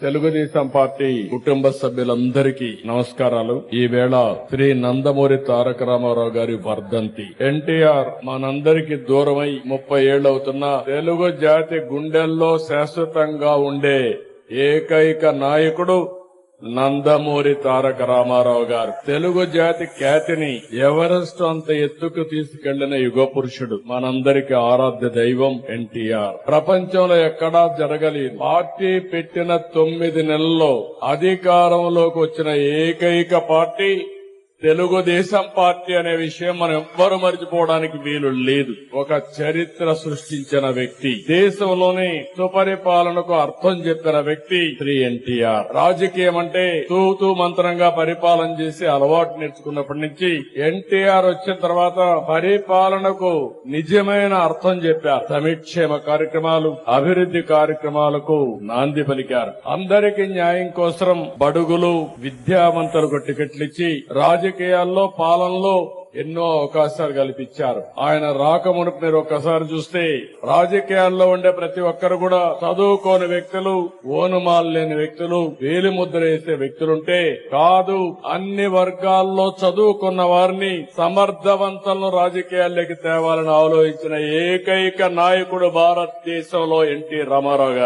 Telugu Desam party కుటుంబ సభ్యులందరికీ నమస్కారాలు. ఈ వేళ శ్రీ నందమూరి తారక రామారావు గారి వర్ధంతి. ఎన్టీఆర్ మనందరికీ దూరమై 30 ఏళ్లవుతున్నా తెలుగు జాతి గుండెల్లో శాశ్వతంగా ఉండే ఏకైక నాయకుడు నందమూరి తారక రామారావు గారు. తెలుగు జాతి ఖ్యాతిని ఎవరెస్ట్ అంత ఎత్తుకు తీసుకెళ్లిన యుగ పురుషుడు, మనందరికి ఆరాధ్య దైవం ఎన్టీఆర్. ప్రపంచంలో ఎక్కడా జరగలేదు. పార్టీ పెట్టిన 9 నెలల్లో అధికారంలోకి వచ్చిన ఏకైక పార్టీ తెలుగుదేశం పార్టీ అనే విషయం మనం ఎవ్వరూ మర్చిపోవడానికి వీలు లేదు. ఒక చరిత్ర సృష్టించిన వ్యక్తి, దేశంలోని సుపరిపాలనకు అర్థం చెప్పిన వ్యక్తి శ్రీ ఎన్టీఆర్. రాజకీయం అంటే తూతూ మంత్రంగా పరిపాలన చేసి అలవాటు నేర్చుకున్నప్పటి నుంచి ఎన్టీఆర్ వచ్చిన తర్వాత పరిపాలనకు నిజమైన అర్థం చెప్పారు. సంక్షేమ కార్యక్రమాలు, అభివృద్ధి కార్యక్రమాలకు నాంది పలికారు. అందరికీ న్యాయం కోసం బడుగులు, విద్యావంతులకు టికెట్లు ఇచ్చి రాజకీయాల్లో, పాలనలో ఎన్నో అవకాశాలు కల్పించారు. ఆయన రాకమునుపు మీరు ఒక్కసారి చూస్తే రాజకీయాల్లో ఉండే ప్రతి ఒక్కరు కూడా చదువుకోని వ్యక్తులు, ఓనుమాలు లేని వ్యక్తులు, వేలిముద్ర వేసే వ్యక్తులుంటే కాదు, అన్ని వర్గాల్లో చదువుకున్న వారిని సమర్థవంతులను రాజకీయాల్లోకి తేవాలని ఆలోచించిన ఏకైక నాయకుడు భారతదేశంలో ఎన్టీ రామారావు గారు.